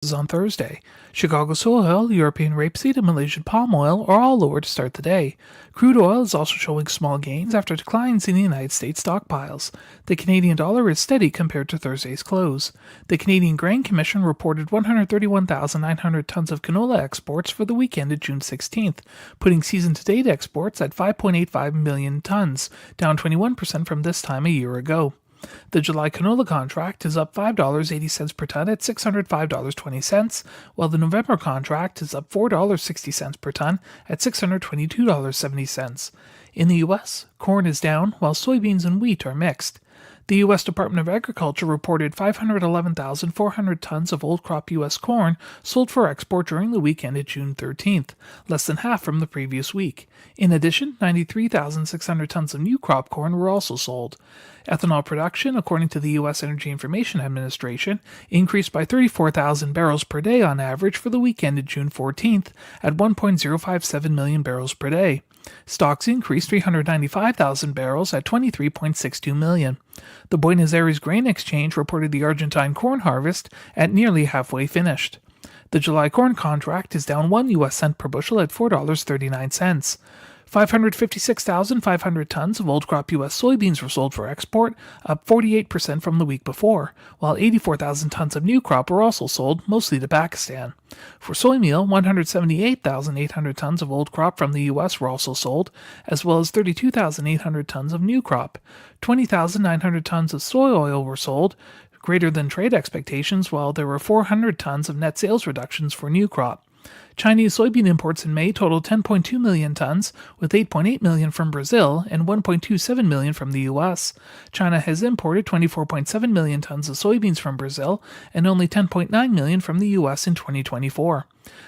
On Thursday. Chicago soy oil, European rapeseed, and Malaysian palm oil are all lower to start the day. Crude oil is also showing small gains after declines in the United States stockpiles. The Canadian dollar is steady compared to Thursday's close. The Canadian Grain Commission reported 131,900 tons of canola exports for the week ended June 16th, putting season-to-date exports at 5.85 million tons, down 21% from this time a year ago. The July canola contract is up $5.80 per ton at $605.20, while the November contract is up $4.60 per ton at $622.70. In the U.S., corn is down, while soybeans and wheat are mixed. The U.S. Department of Agriculture reported 511,400 tons of old crop U.S. corn sold for export during the week ended June 13th, less than half from the previous week. In addition, 93,600 tons of new crop corn were also sold. Ethanol production, according to the U.S. Energy Information Administration, increased by 34,000 barrels per day on average for the week ended June 14th at 1.057 million barrels per day. Stocks increased 395,000 barrels at 23.62 million. The Buenos Aires Grain Exchange reported the Argentine corn harvest at nearly halfway finished. The July corn contract is down 1 U.S. cent per bushel at $4.39. 556,500 tons of old crop U.S. soybeans were sold for export, up 48% from the week before, while 84,000 tons of new crop were also sold, mostly to Pakistan. For soy meal, 178,800 tons of old crop from the U.S. were also sold, as well as 32,800 tons of new crop. 20,900 tons of soy oil were sold, greater than trade expectations, while there were 400 tons of net sales reductions for new crop. Chinese soybean imports in May totaled 10.2 million tons, with 8.8 million from Brazil and 1.27 million from the U.S. China has imported 24.7 million tons of soybeans from Brazil and only 10.9 million from the U.S. in 2024.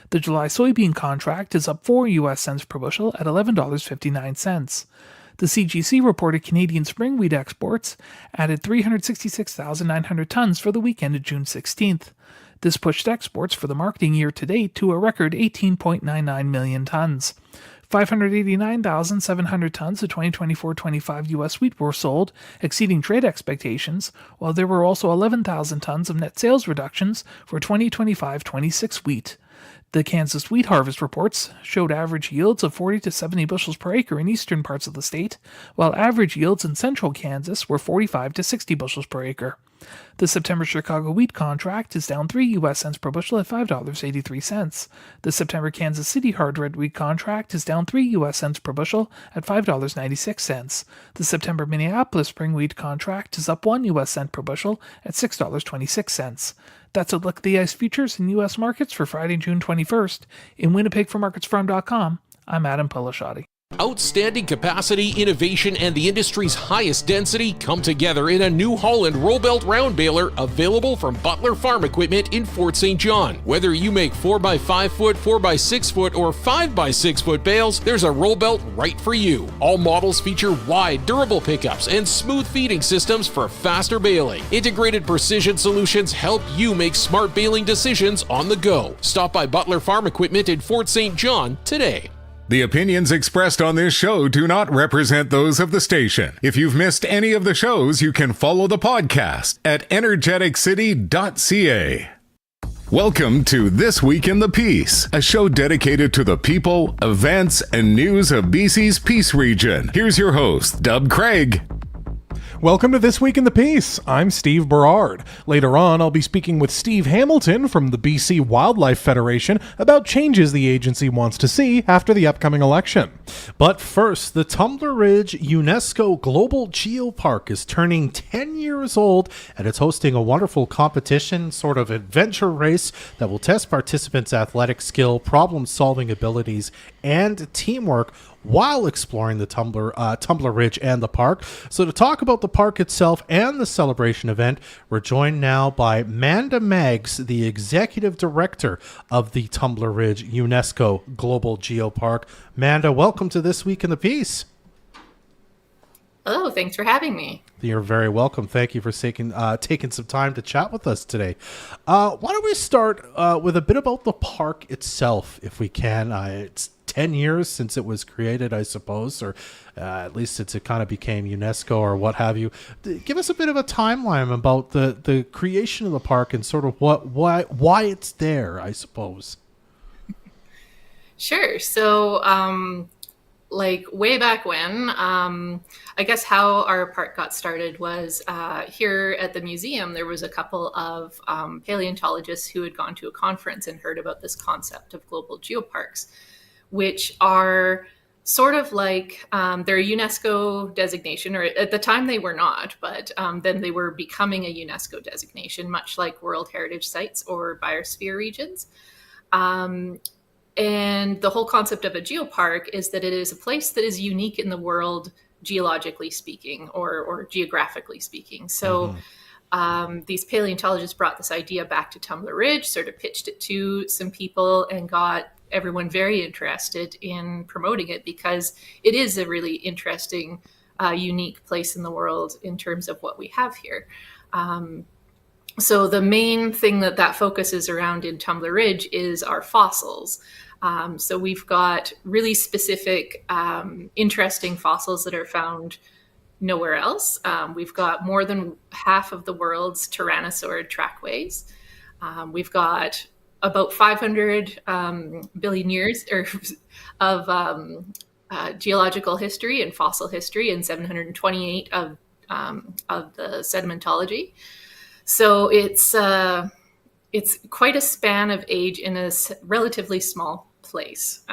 The July soybean contract is up 4 U.S. cents per bushel at $11.59. The CGC reported Canadian spring wheat exports added 366,900 tons for the week ended June 16th. This pushed exports for the marketing year to date to a record 18.99 million tons. 589,700 tons of 2024-25 U.S. wheat were sold, exceeding trade expectations, while there were also 11,000 tons of net sales reductions for 2025-26 wheat. The Kansas wheat harvest reports showed average yields of 40 to 70 bushels per acre in eastern parts of the state, while average yields in central Kansas were 45 to 60 bushels per acre. The September Chicago wheat contract is down 3 U.S. cents per bushel at $5.83. The September Kansas City hard red wheat contract is down 3 U.S. cents per bushel at $5.96. The September Minneapolis spring wheat contract is up 1 U.S. cent per bushel at $6.26. That's a look at the ICE futures in U.S. markets for Friday, June 21st. In Winnipeg for MarketsFarm.com, I'm Adam Pelashati. Outstanding capacity, innovation, and the industry's highest density come together in a New Holland roll-belt round baler available from Butler Farm Equipment in Fort St. John. Whether you make 4x5 foot, 4x6 foot, or 5x6 foot bales, there's a roll belt right for you. All models feature wide, durable pickups and smooth feeding systems for faster baling. Integrated precision solutions help you make smart baling decisions on the go. Stop by Butler Farm Equipment in Fort St. John today. The opinions expressed on this show do not represent those of the station. If you've missed any of the shows, you can follow the podcast at Energeticcity.ca. Welcome to This Week in the Peace, a show dedicated to the people, events, and news of BC's Peace region. Here's your host, Dub Craig. Welcome to This Week in the Peace. I'm Steve Berard. Later on, I'll be speaking with Steve Hamilton from the BC Wildlife Federation about changes the agency wants to see after the upcoming election. But first, the Tumbler Ridge UNESCO Global Geopark is turning 10 years old, and it's hosting a wonderful competition, sort of adventure race, that will test participants' athletic skill, problem-solving abilities, and teamwork while exploring the Tumbler Ridge and the park. So to talk about the park itself and the celebration event, we're joined now by Manda Maggs, the executive director of the Tumbler Ridge UNESCO Global Geopark. Manda, welcome to This Week in the Peace. Hello, thanks for having me. You're very welcome. Thank you for taking some time to chat with us today. Why don't we start with a bit about the park itself, if we can. It's 10 years since it was created, I suppose, or at least since it kind of became UNESCO or what have you. Give us a bit of a timeline about the creation of the park and sort of why it's there, I suppose. Sure. So, like way back when, I guess how our park got started was here at the museum. There was a couple of paleontologists who had gone to a conference and heard about this concept of global geoparks, which are sort of like they're a UNESCO designation, or at the time they were not, but then they were becoming a UNESCO designation, much like World Heritage Sites or Biosphere regions. And the whole concept of a geopark is that it is a place that is unique in the world, geologically speaking, or geographically speaking. So these paleontologists brought this idea back to Tumbler Ridge, sort of pitched it to some people, and got everyone very interested in promoting it because it is a really interesting, unique place in the world in terms of what we have here. So the main thing that focuses around in Tumbler Ridge is our fossils. So we've got really specific, interesting fossils that are found nowhere else. We've got more than half of the world's tyrannosaurid trackways. We've got about 500 billion years of geological history and fossil history, and 728 of the sedimentology. So it's quite a span of age in a relatively small place.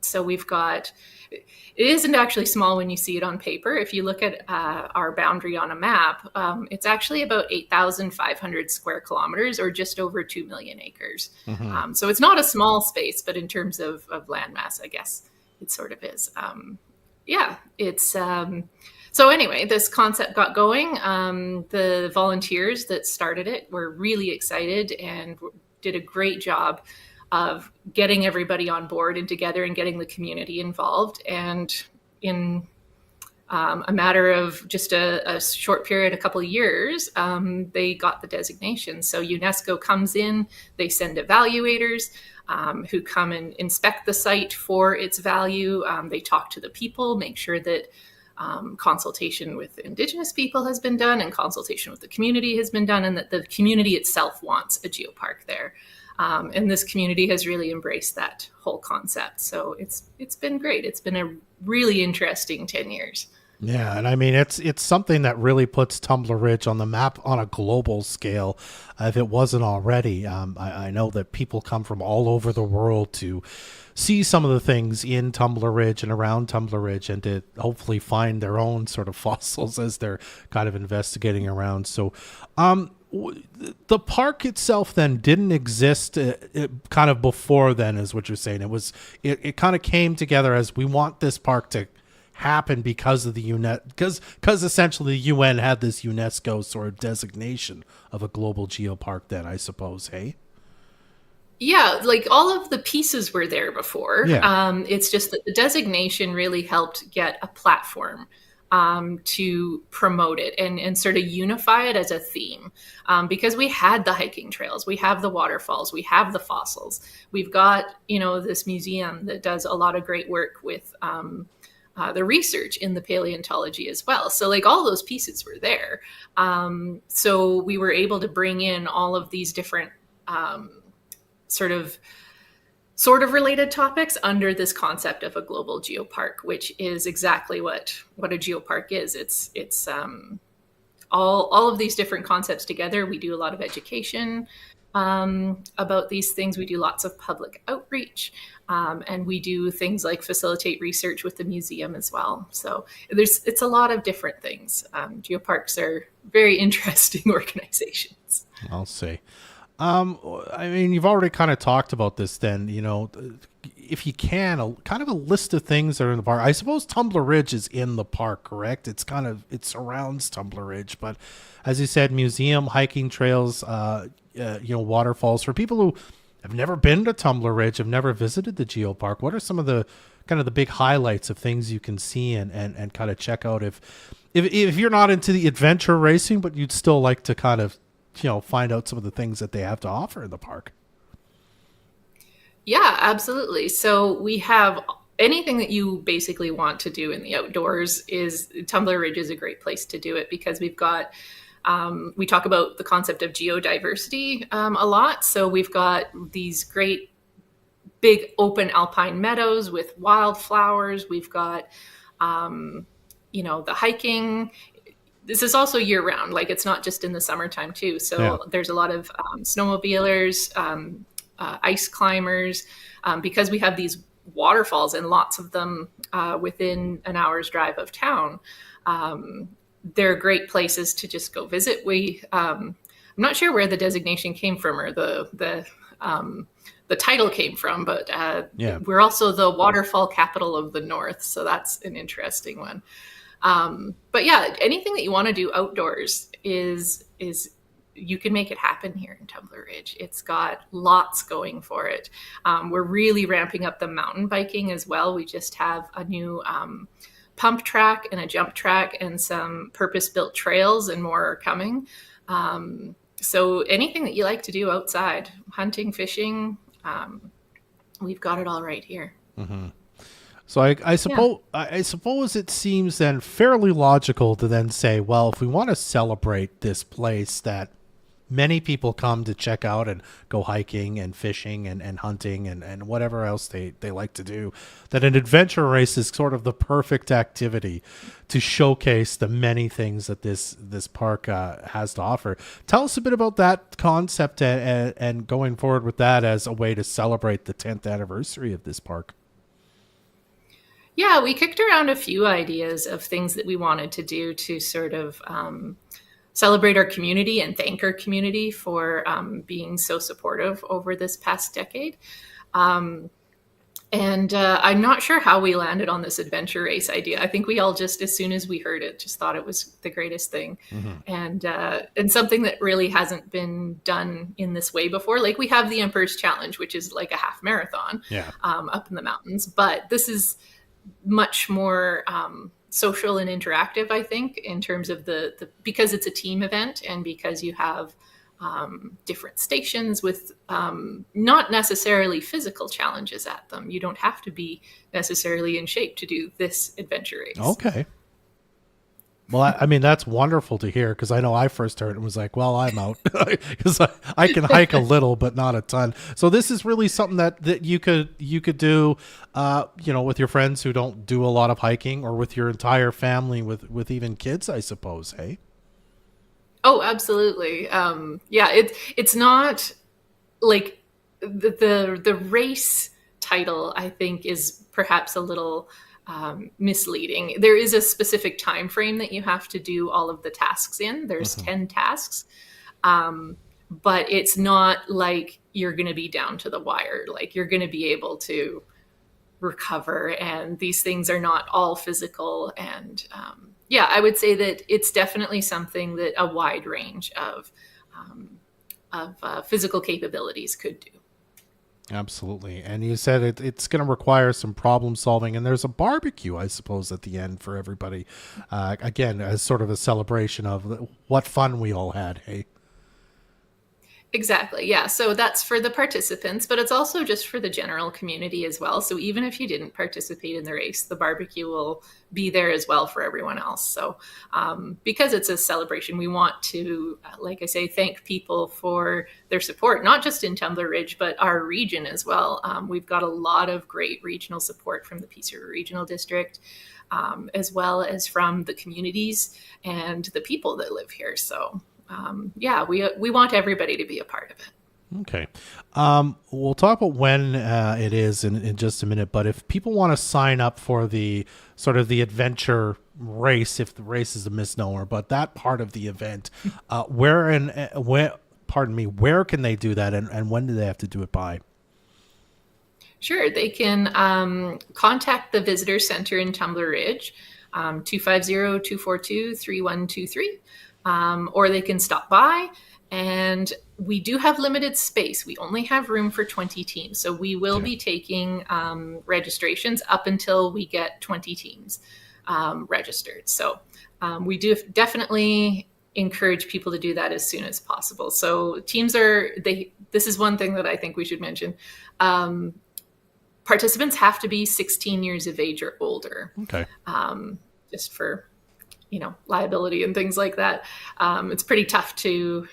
So we've got, it isn't actually small when you see it on paper. If you look at our boundary on a map, it's actually about 8,500 square kilometers, or just over 2 million acres. So it's not a small space, but in terms of landmass, I guess it sort of is. So anyway, this concept got going. The volunteers that started it were really excited and did a great job of getting everybody on board and together and getting the community involved. And in a matter of just a short period, a couple of years, they got the designation. So UNESCO comes in, they send evaluators who come and inspect the site for its value. They talk to the people, make sure that consultation with Indigenous people has been done, and consultation with the community has been done, and that the community itself wants a geopark there. And this community has really embraced that whole concept. So it's been great. It's been a really interesting 10 years. Yeah, and I mean, it's something that really puts Tumbler Ridge on the map on a global scale, if it wasn't already. I know that people come from all over the world to see some of the things in Tumbler Ridge and around Tumbler Ridge, and to hopefully find their own sort of fossils as they're kind of investigating around. So the park itself then didn't exist kind of before then, is what you're saying. It kind of came together as, we want this park to happen because of the because essentially the UN had this UNESCO sort of designation of a global geopark then, I suppose. Hey, yeah, like all of the pieces were there before. Yeah. It's just that the designation really helped get a platform to promote it and sort of unify it as a theme, because we had the hiking trails, we have the waterfalls, we have the fossils, we've got, this museum that does a lot of great work with the research in the paleontology as well. So like all those pieces were there. So we were able to bring in all of these different sort of related topics under this concept of a global geopark, which is exactly what a geopark is. It's all of these different concepts together. We do a lot of education about these things. We do lots of public outreach, and we do things like facilitate research with the museum as well. So it's a lot of different things. Geoparks are very interesting organizations. I'll say. I mean, you've already kind of talked about this then, if you can, kind of a list of things that are in the park. I suppose Tumbler Ridge is in the park, correct? It surrounds Tumbler Ridge, but as you said, museum, hiking trails, waterfalls. For people who have never been to Tumbler Ridge, have never visited the geopark, what are some of the kind of the big highlights of things you can see and kind of check out if you're not into the adventure racing, but you'd still like to kind of find out some of the things that they have to offer in the park? Yeah, absolutely. So we have anything that you basically want to do in the outdoors, is Tumbler Ridge is a great place to do it, because we've got, we talk about the concept of geodiversity a lot. So we've got these great big open alpine meadows with wildflowers. We've got, the hiking. This is also year round. Like, it's not just in the summertime too. So there's a lot of snowmobilers, ice climbers, because we have these waterfalls, and lots of them within an hour's drive of town. They're great places to just go visit. I'm not sure where the designation came from, or the title came from, but we're also the waterfall capital of the North, so that's an interesting one. But yeah, anything that you want to do outdoors is you can make it happen here in Tumbler Ridge. It's got lots going for it. We're really ramping up the mountain biking as well. We just have a new pump track and a jump track and some purpose-built trails, and more are coming. So anything that you like to do outside, hunting, fishing, we've got it all right here. Mm-hmm. So I suppose it seems then fairly logical to then say, well, if we want to celebrate this place that many people come to check out and go hiking and fishing and hunting and whatever else they like to do, that an adventure race is sort of the perfect activity to showcase the many things that this park has to offer. Tell us a bit about that concept and going forward with that as a way to celebrate the 10th anniversary of this park. Yeah, we kicked around a few ideas of things that we wanted to do to sort of celebrate our community and thank our community for being so supportive over this past decade. And I'm not sure how we landed on this adventure race idea. I think we all just, as soon as we heard it, just thought it was the greatest thing. Mm-hmm. And something that really hasn't been done in this way before. Like, we have the Emperor's Challenge, which is like a half marathon up in the mountains. But this is much more social and interactive, I think, in terms of the because it's a team event, and because you have different stations with not necessarily physical challenges at them. You don't have to be necessarily in shape to do this adventure race. Okay. Well, I mean, that's wonderful to hear, because I know I first heard it and was like, well, I'm out, because I can hike a little, but not a ton. So this is really something that you could do, with your friends who don't do a lot of hiking, or with your entire family, with even kids, I suppose. Hey. Oh, absolutely. It's not like the race title, I think, is perhaps a little misleading. There is a specific time frame that you have to do all of the tasks in. There's 10 tasks, but it's not like you're going to be down to the wire. Like, you're going to be able to recover, and these things are not all physical. And I would say that it's definitely something that a wide range of physical capabilities could do. Absolutely. And you said it's going to require some problem solving, and there's a barbecue, I suppose, at the end for everybody. Again, as sort of a celebration of what fun we all had. Hey. Exactly. Yeah. So that's for the participants, but it's also just for the general community as well. So even if you didn't participate in the race, the barbecue will be there as well for everyone else. So because it's a celebration, we want to, like I say, thank people for their support, not just in Tumbler Ridge, but our region as well. We've got a lot of great regional support from the Peace River Regional District, as well as from the communities and the people that live here. So we want everybody to be a part of it. Okay. We'll talk about when it is in just a minute, but if people want to sign up for the sort of the adventure race, if the race is a misnomer, but that part of the event, where can they do that, and when do they have to do it by? Sure. They can contact the Visitor Center in Tumbler Ridge, 250-242-3123. Or they can stop by, and we do have limited space. We only have room for 20 teams. So we will be taking registrations up until we get 20 teams registered. So we do definitely encourage people to do that as soon as possible. So teams this is one thing that I think we should mention. Participants have to be 16 years of age or older. Okay. Just for liability and things like that. It's pretty tough to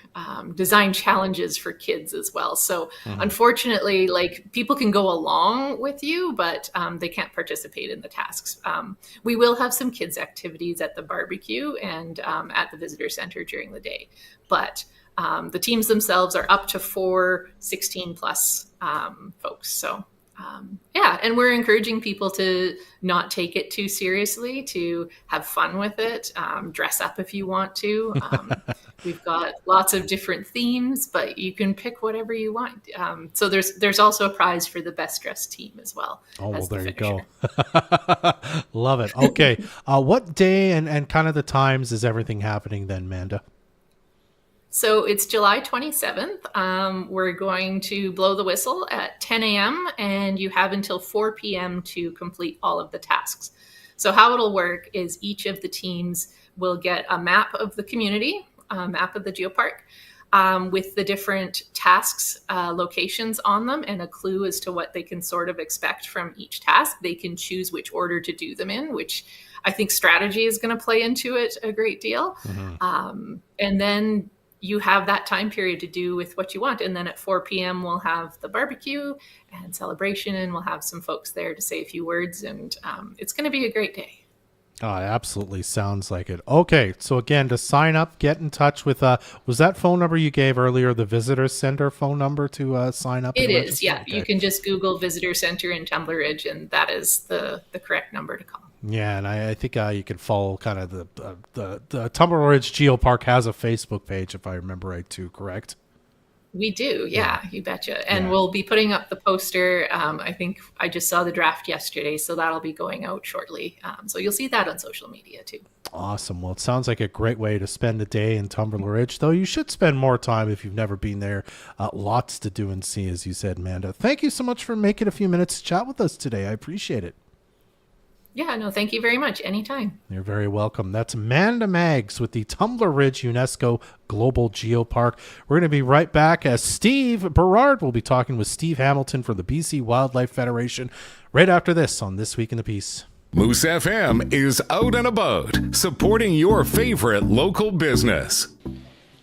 design challenges for kids as well. So unfortunately, like, people can go along with you, but they can't participate in the tasks. We will have some kids activities at the barbecue and at the visitor center during the day, but the teams themselves are up to 4 16 plus folks. So and we're encouraging people to not take it too seriously, to have fun with it, dress up if you want to. We've got lots of different themes, but you can pick whatever you want. So there's also a prize for the best dressed team as well. Oh, well, there you go. Love it. Okay. What day and kind of the times is everything happening then, Manda? So it's July 27th. We're going to blow the whistle at 10 a.m. and you have until 4 p.m. to complete all of the tasks. So how it'll work is each of the teams will get a map of the community, a map of the geopark, with the different tasks, locations on them, and a clue as to what they can sort of expect from each task. They can choose which order to do them in, which I think strategy is going to play into it a great deal. And then you have that time period to do with what you want. And then at 4 p.m. we'll have the barbecue and celebration, and we'll have some folks there to say a few words, and it's going to be a great day. Oh, it absolutely sounds like it. Okay, so again, to sign up, get in touch with, was that phone number you gave earlier the visitor center phone number to sign up? It is, yeah. Okay. You can just Google Visitor Center in Tumbler Ridge, and that is the correct number to call. Yeah, and I think you can follow kind of the Tumbler Ridge Geopark has a Facebook page, if I remember right, too, correct? We do, yeah, you betcha. And we'll be putting up the poster. I think I just saw the draft yesterday, so that'll be going out shortly. So you'll see that on social media, too. Awesome. Well, it sounds like a great way to spend a day in Tumbler Ridge, though you should spend more time if you've never been there. Lots to do and see, as you said, Manda. Thank you so much for making a few minutes to chat with us today. I appreciate it. Yeah, no, thank you very much. Anytime. You're very welcome. That's Manda Maggs with the Tumbler Ridge UNESCO Global Geopark. We're going to be right back as Steve Berard will be talking with Steve Hamilton from the BC Wildlife Federation right after this on This Week in the Piece. Moose FM is out and about, supporting your favorite local business.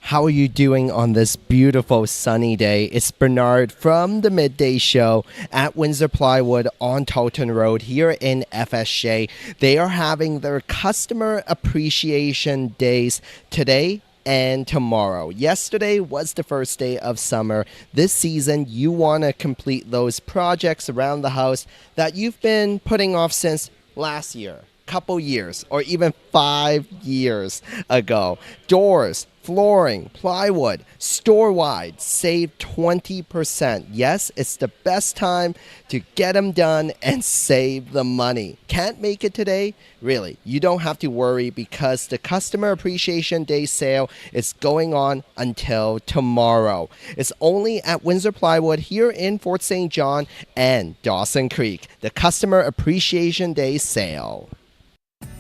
How are you doing on this beautiful sunny day? It's Berard from the Midday Show at Windsor Plywood on Tolton Road here in FSJ. They are having their Customer Appreciation Days today and tomorrow. Yesterday was the first day of summer. This season, you want to complete those projects around the house that you've been putting off since last year, couple years, or even 5 years ago. Doors, flooring, plywood, store-wide, save 20%. Yes, it's the best time to get them done and save the money. Can't make it today? Really, you don't have to worry, because the Customer Appreciation Day sale is going on until tomorrow. It's only at Windsor Plywood here in Fort St. John and Dawson Creek. The Customer Appreciation Day sale.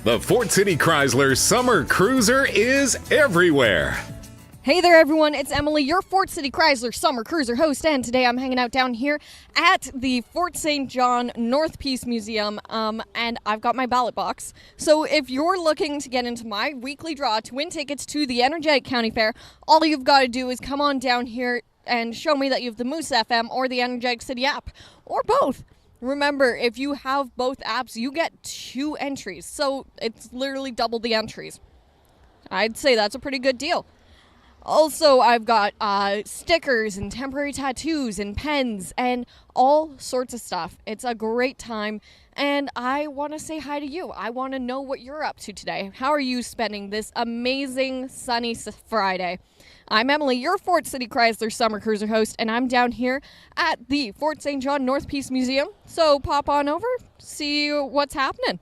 The Fort City Chrysler Summer Cruiser is everywhere. Hey there, everyone. It's Emily, your Fort City Chrysler Summer Cruiser host, and today I'm hanging out down here at the Fort St. John North Peace Museum, and I've got my ballot box. So if you're looking to get into my weekly draw to win tickets to the Energetic County Fair, all you've got to do is come on down here and show me that you have the Moose FM or the Energetic City app, or both. Remember, if you have both apps, you get 2 entries, so it's literally double the entries. I'd say that's a pretty good deal. Also, I've got stickers and temporary tattoos and pens and all sorts of stuff. It's a great time, and I want to say hi to you. I want to know what you're up to today. How are you spending this amazing sunny Friday? I'm Emily, your Fort City Chrysler Summer Cruiser host, and I'm down here at the Fort St. John North Peace Museum. So pop on over, see what's happening.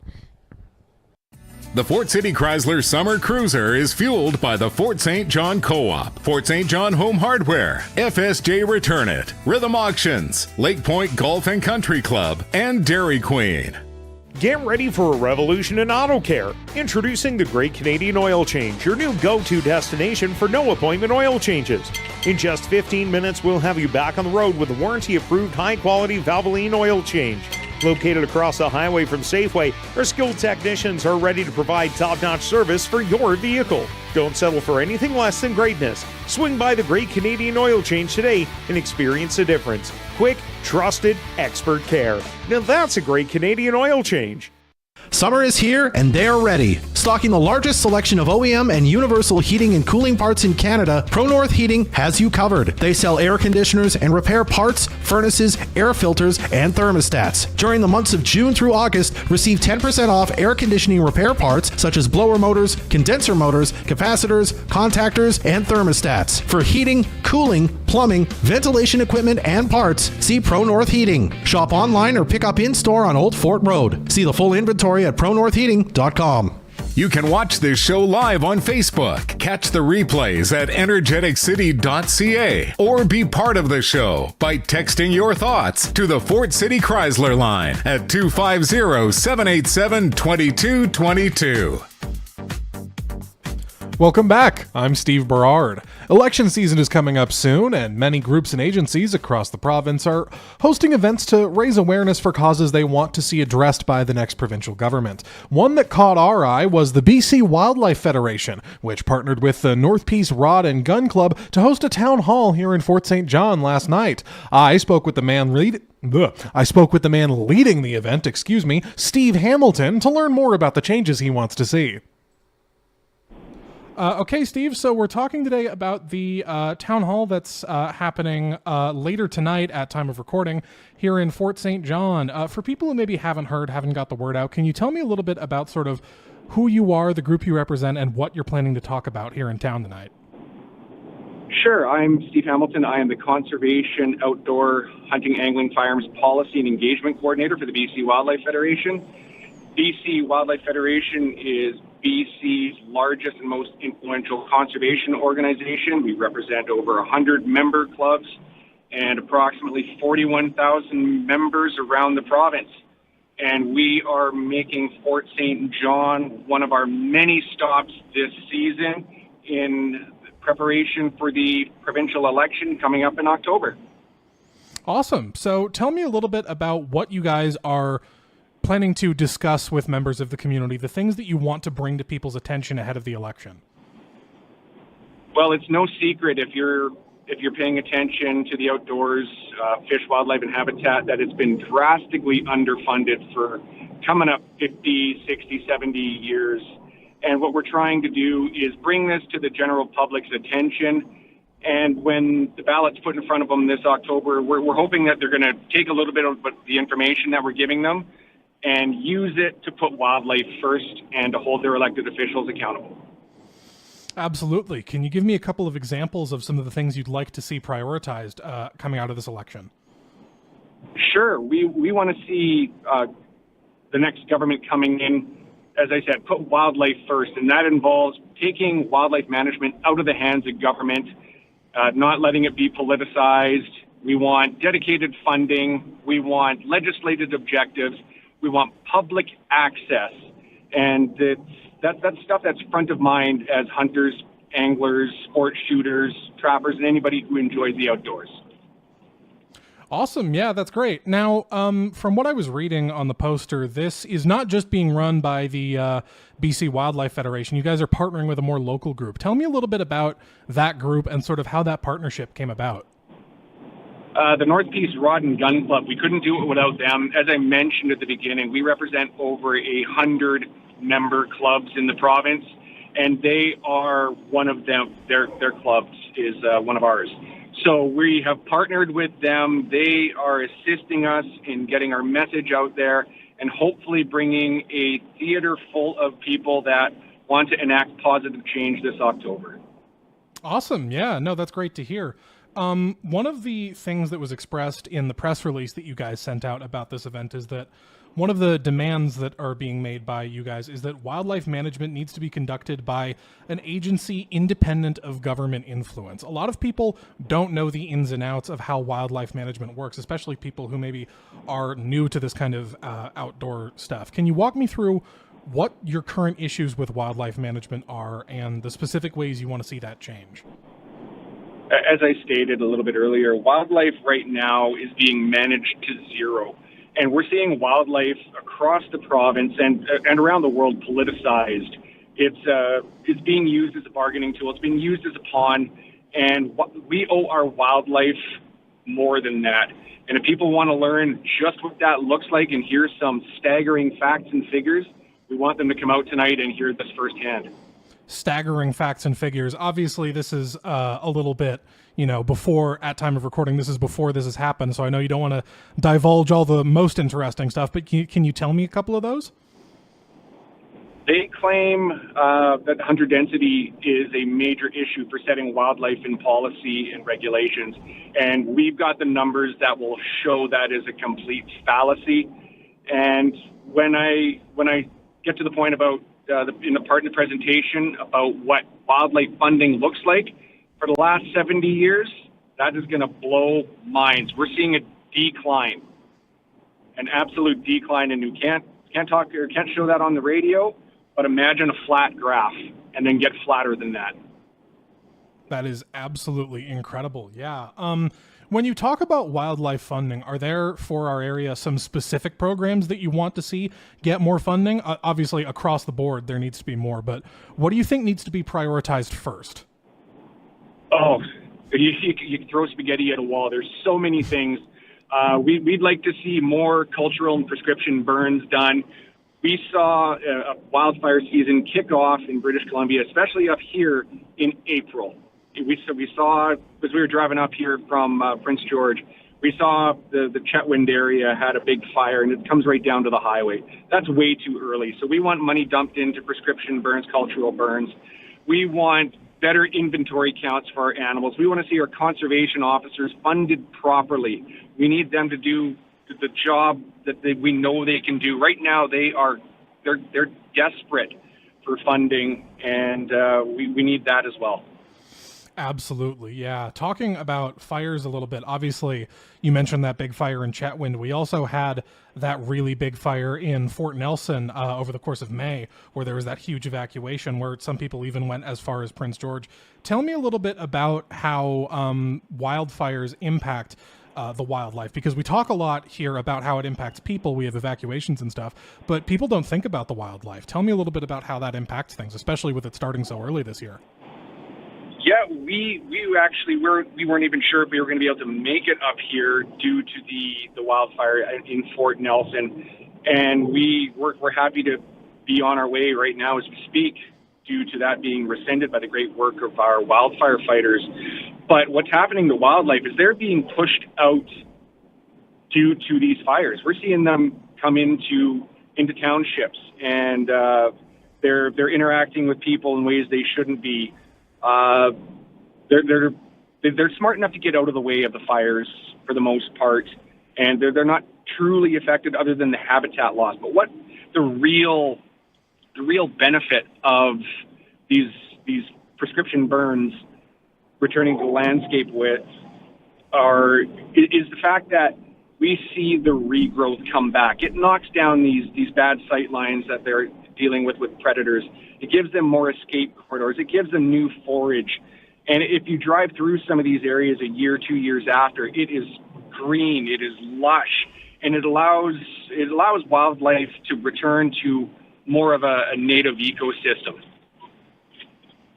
The Fort City Chrysler Summer Cruiser is fueled by the Fort St. John Co-op, Fort St. John Home Hardware, FSJ Return It, Rhythm Auctions, Lake Point Golf and Country Club, and Dairy Queen. Get ready for a revolution in auto care. Introducing the Great Canadian Oil Change, your new go-to destination for no-appointment oil changes. In just 15 minutes, we'll have you back on the road with a warranty-approved high-quality Valvoline oil change. Located across the highway from Safeway, our skilled technicians are ready to provide top-notch service for your vehicle. Don't settle for anything less than greatness. Swing by the Great Canadian Oil Change today and experience the difference. Quick, trusted, expert care. Now that's a Great Canadian Oil Change. Summer is here and they're ready. Stocking the largest selection of OEM and universal heating and cooling parts in Canada, Pro North Heating has you covered. They sell air conditioners and repair parts, furnaces, air filters, and thermostats. During the months of June through August, receive 10% off air conditioning repair parts such as blower motors, condenser motors, capacitors, contactors, and thermostats. For heating, cooling, plumbing, ventilation equipment, and parts, see Pro North Heating. Shop online or pick up in-store on Old Fort Road. See the full inventory at pronorthheating.com. You can watch this show live on Facebook, catch the replays at Energeticcity.ca, or be part of the show by texting your thoughts to the Fort City Chrysler line at 250-787-2222. Welcome back. I'm Steve Berard. Election season is coming up soon, and many groups and agencies across the province are hosting events to raise awareness for causes they want to see addressed by the next provincial government. One that caught our eye was the BC Wildlife Federation, which partnered with the North Peace Rod and Gun Club to host a town hall here in Fort St. John last night. I spoke with the man leading the event, Steve Hamilton, to learn more about the changes he wants to see. Okay, Steve, so we're talking today about the town hall that's happening later tonight at time of recording here in Fort St. John. For people who maybe haven't got the word out, can you tell me a little bit about sort of who you are, the group you represent, and what you're planning to talk about here in town tonight? Sure. I'm Steve Hamilton. I am the Conservation, Outdoor, Hunting, Angling, Firearms Policy and Engagement Coordinator for the BC Wildlife Federation. BC Wildlife Federation is BC's largest and most influential conservation organization. We represent over 100 member clubs and approximately 41,000 members around the province. And we are making Fort St. John one of our many stops this season in preparation for the provincial election coming up in October. Awesome. So tell me a little bit about what you guys are planning to discuss with members of the community, the things that you want to bring to people's attention ahead of the election. Well, it's no secret if you're paying attention to the outdoors, fish, wildlife, and habitat, that it's been drastically underfunded for coming up 50, 60, 70 years. And what we're trying to do is bring this to the general public's attention. And when the ballot's put in front of them this October, we're hoping that they're going to take a little bit of the information that we're giving them and use it to put wildlife first and to hold their elected officials accountable. Absolutely. Can you give me a couple of examples of some of the things you'd like to see prioritized coming out of this election? Sure. We want to see the next government coming in, as I said, put wildlife first, and that involves taking wildlife management out of the hands of government, not letting it be politicized. We want dedicated funding. We want legislated objectives. We want public access, and that's stuff that's front of mind as hunters, anglers, sport shooters, trappers, and anybody who enjoys the outdoors. Awesome. Yeah, that's great. Now, from what I was reading on the poster, this is not just being run by the BC Wildlife Federation. You guys are partnering with a more local group. Tell me a little bit about that group and sort of how that partnership came about. The North Peace Rod and Gun Club, we couldn't do it without them. As I mentioned at the beginning, we represent over 100 member clubs in the province, and they are one of them. Their clubs is one of ours. So we have partnered with them. They are assisting us in getting our message out there and hopefully bringing a theater full of people that want to enact positive change this October. Awesome. Yeah, no, that's great to hear. One of the things that was expressed in the press release that you guys sent out about this event is that one of the demands that are being made by you guys is that wildlife management needs to be conducted by an agency independent of government influence. A lot of people don't know the ins and outs of how wildlife management works, especially people who maybe are new to this kind of outdoor stuff. Can you walk me through what your current issues with wildlife management are and the specific ways you want to see that change? As I stated a little bit earlier, wildlife right now is being managed to zero. And we're seeing wildlife across the province and around the world politicized. It's being used as a bargaining tool. It's being used as a pawn. And we owe our wildlife more than that. And if people want to learn just what that looks like and hear some staggering facts and figures, we want them to come out tonight and hear this firsthand. Staggering facts and figures. Obviously, this is a little bit, before, at time of recording, this is before this has happened, so I know you don't want to divulge all the most interesting stuff, but can you tell me a couple of those? They claim that hunter density is a major issue for setting wildlife in policy and regulations, and we've got the numbers that will show that is a complete fallacy. And when I get to the point about in the part of the presentation about what wildlife funding looks like for the last 70 years, that is going to blow minds. We're seeing a decline, an absolute decline, and you can't talk or can't show that on the radio, but imagine a flat graph and then get flatter than that. That is absolutely incredible. Yeah. When you talk about wildlife funding, are there for our area some specific programs that you want to see get more funding? Obviously, across the board, there needs to be more, but what do you think needs to be prioritized first? Oh, you can throw spaghetti at a wall. There's so many things. We'd like to see more cultural and prescription burns done. We saw a wildfire season kick off in British Columbia, especially up here in April. We saw, as we were driving up here from Prince George, we saw the Chetwynd area had a big fire, and it comes right down to the highway. That's way too early. So we want money dumped into prescription burns, cultural burns. We want better inventory counts for our animals. We want to see our conservation officers funded properly. We need them to do the job that we know they can do. Right now, they're desperate for funding, and we need that as well. Absolutely, yeah. Talking about fires a little bit, obviously, you mentioned that big fire in Chetwynd. We also had that really big fire in Fort Nelson over the course of May, where there was that huge evacuation where some people even went as far as Prince George. Tell me a little bit about how wildfires impact the wildlife, because we talk a lot here about how it impacts people. We have evacuations and stuff, but people don't think about the wildlife. Tell me a little bit about how that impacts things, especially with it starting so early this year. Yeah, we weren't even sure if we were going to be able to make it up here due to the wildfire in Fort Nelson, and we're happy to be on our way right now as we speak, due to that being rescinded by the great work of our wildfire fighters. But what's happening to wildlife is they're being pushed out due to these fires. We're seeing them come into townships, and they're interacting with people in ways they shouldn't be. They're smart enough to get out of the way of the fires for the most part, and they're not truly affected other than the habitat loss. But what the real benefit of these prescription burns returning to the landscape with is the fact that we see the regrowth come back. It knocks down these bad sight lines that they're dealing with predators. It gives them more escape corridors. It gives them new forage. And if you drive through some of these areas a year, 2 years after, it is green, it is lush, and it allows wildlife to return to more of a native ecosystem.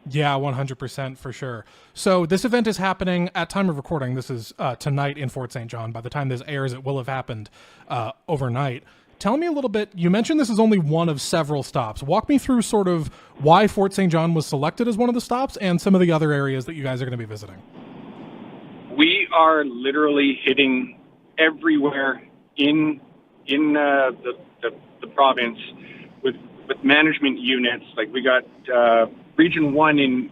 Yeah, 100% for sure. So this event is happening at time of recording. This is tonight in Fort St. John. By the time this airs, it will have happened overnight. Tell me a little bit, you mentioned this is only one of several stops. Walk me through sort of why Fort St. John was selected as one of the stops and some of the other areas that you guys are going to be visiting. We are literally hitting everywhere in the province with management units. Like we got Region 1 in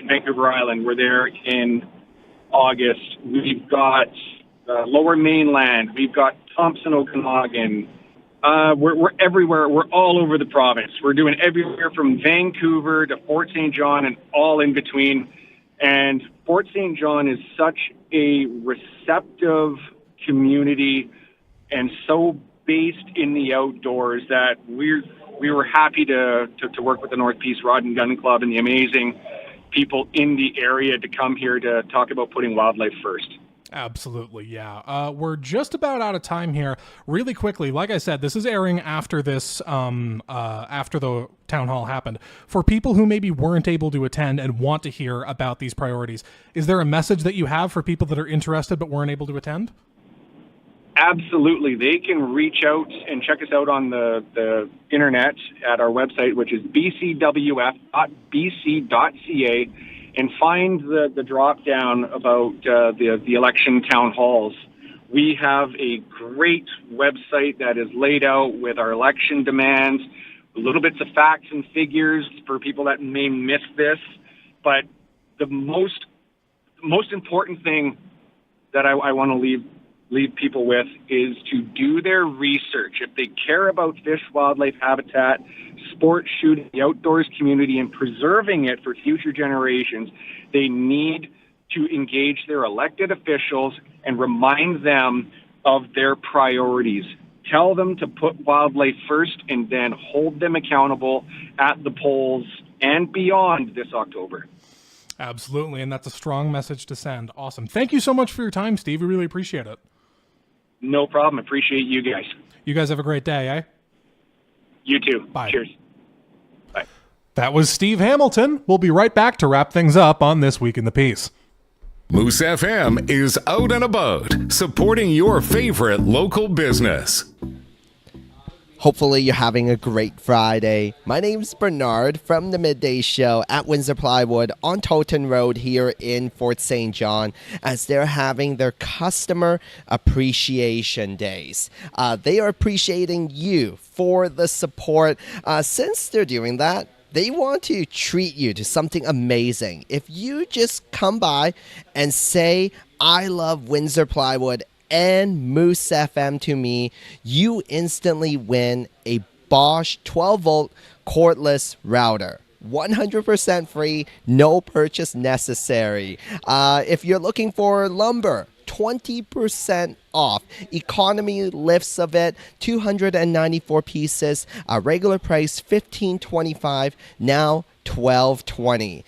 Vancouver Island. We're there in August. We've got Lower Mainland. We've got Thompson, Okanagan. We're everywhere. We're all over the province. We're doing everywhere from Vancouver to Fort St. John and all in between. And Fort St. John is such a receptive community and so based in the outdoors that we were happy to work with the North Peace Rod and Gun Club and the amazing people in the area to come here to talk about putting wildlife first. Absolutely, yeah. We're just about out of time here. Really quickly, like I said, this is airing after this, after the town hall happened. For people who maybe weren't able to attend and want to hear about these priorities, is there a message that you have for people that are interested but weren't able to attend? Absolutely. They can reach out and check us out on the internet at our website, which is bcwf.bc.ca, and find the drop down about the election town halls. We have a great website that is laid out with our election demands, little bits of facts and figures for people that may miss this. But the most important thing that I want to leave people with is to do their research. If they care about fish, wildlife, habitat, sport shooting, the outdoors community, and preserving it for future generations, they need to engage their elected officials and remind them of their priorities. Tell them to put wildlife first and then hold them accountable at the polls and beyond this October. Absolutely, and that's a strong message to send. Awesome. Thank you so much for your time, Steve. We really appreciate it. No problem. Appreciate you guys. You guys have a great day, eh? You too. Bye. Cheers. Bye. That was Steve Hamilton. We'll be right back to wrap things up on This Week in the Peace. Moose FM is out and about, supporting your favorite local business. Hopefully you're having a great Friday. My name's Berard from the Midday Show at Windsor Plywood on Tolton Road here in Fort St. John as they're having their Customer Appreciation Days. They are appreciating you for the support. Since they're doing that, they want to treat you to something amazing. If you just come by and say, I love Windsor Plywood and Moose FM to me, you instantly win a Bosch 12-volt cordless router. 100% free, no purchase necessary. If you're looking for lumber, 20% off. Economy lifts of it, 294 pieces. Regular price $15.25, now $12.20.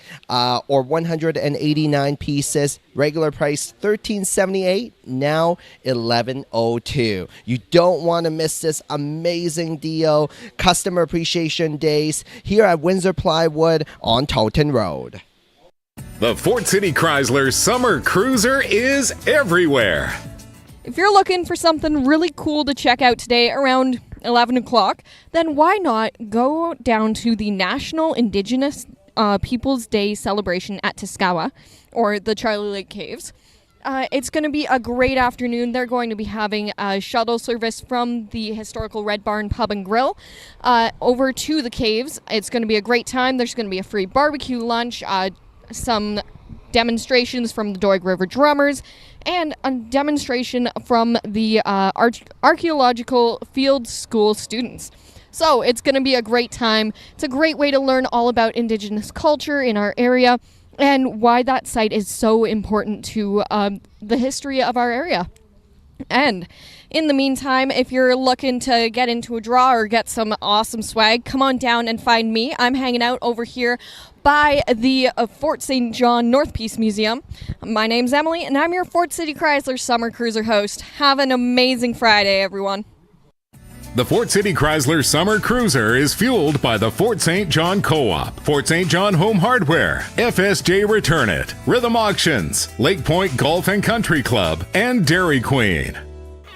Or 189 pieces. Regular price $13.78, now $11.02. You don't want to miss this amazing deal. Customer Appreciation Days here at Windsor Plywood on Tolton Road. The Fort City Chrysler Summer Cruiser is everywhere. If you're looking for something really cool to check out today around 11 o'clock, then why not go down to the National Indigenous Peoples Day celebration at Tuscawa, or the Charlie Lake Caves. It's going to be a great afternoon. They're going to be having a shuttle service from the historical Red Barn Pub and Grill over to the caves. It's going to be a great time. There's going to be a free barbecue lunch, some demonstrations from the Doig River Drummers, and a demonstration from the Archaeological Field School students. So it's going to be a great time. It's a great way to learn all about Indigenous culture in our area and why that site is so important to the history of our area. And in the meantime, if you're looking to get into a draw or get some awesome swag, come on down and find me. I'm hanging out over here by the Fort St. John North Peace Museum. My name's Emily, and I'm your Fort City Chrysler Summer Cruiser host. Have an amazing Friday, everyone. The Fort City Chrysler Summer Cruiser is fueled by the Fort St. John Co-op, Fort St. John Home Hardware, FSJ Return It, Rhythm Auctions, Lake Point Golf and Country Club, and Dairy Queen.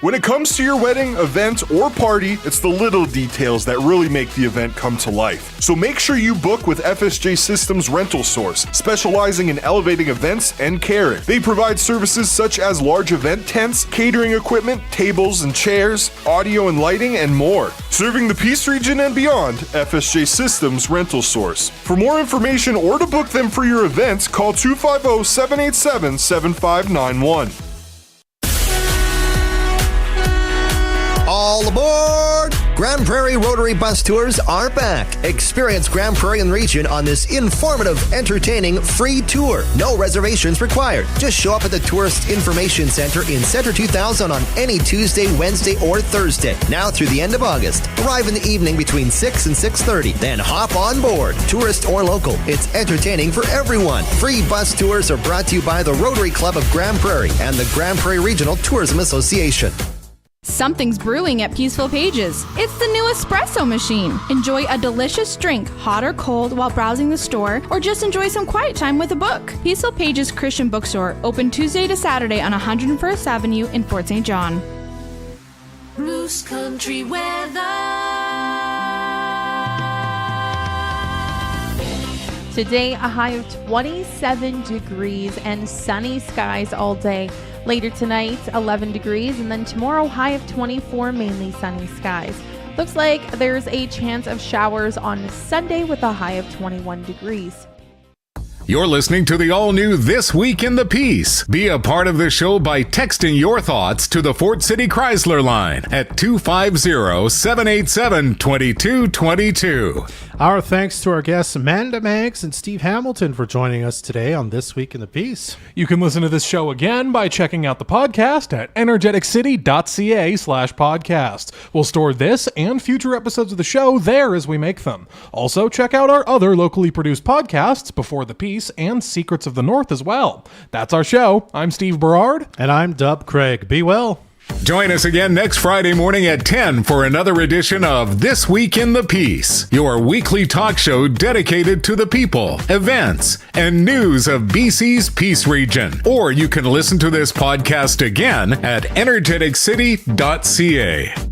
When it comes to your wedding, event, or party, it's the little details that really make the event come to life. So make sure you book with FSJ Systems Rental Source, specializing in elevating events and catering. They provide services such as large event tents, catering equipment, tables and chairs, audio and lighting, and more. Serving the Peace region and beyond, FSJ Systems Rental Source. For more information or to book them for your events, call 250-787-7591. All aboard! Grand Prairie Rotary Bus Tours are back. Experience Grand Prairie and region on this informative, entertaining, free tour. No reservations required. Just show up at the Tourist Information Center in Center 2000 on any Tuesday, Wednesday, or Thursday, now through the end of August. Arrive in the evening between 6 and 6:30. Then hop on board. Tourist or local, it's entertaining for everyone. Free bus tours are brought to you by the Rotary Club of Grand Prairie and the Grand Prairie Regional Tourism Association. Something's brewing at Peaceful Pages. It's the new espresso machine. Enjoy a delicious drink, hot or cold, while browsing the store, or just enjoy some quiet time with a book. Peaceful Pages Christian Bookstore, open Tuesday to Saturday on 101st Avenue in Fort St. John. Moose Country weather. Today, a high of 27 degrees and sunny skies all day. Later tonight, 11 degrees, and then tomorrow, high of 24, mainly sunny skies. Looks like there's a chance of showers on Sunday with a high of 21 degrees. You're listening to the all-new This Week in the Peace. Be a part of the show by texting your thoughts to the Fort City Chrysler line at 250-787-2222. Our thanks to our guests Manda Maggs and Steve Hamilton for joining us today on This Week in the Peace. You can listen to this show again by checking out the podcast at Energeticcity.ca/podcast. We'll store this and future episodes of the show there as we make them. Also, check out our other locally produced podcasts, Before the Peace and Secrets of the North as well. That's our show. I'm Steve Berard. And I'm Dub Craig. Be well. Join us again next Friday morning at 10 for another edition of This Week in the Peace, your weekly talk show dedicated to the people, events, and news of BC's Peace region. Or you can listen to this podcast again at Energeticcity.ca.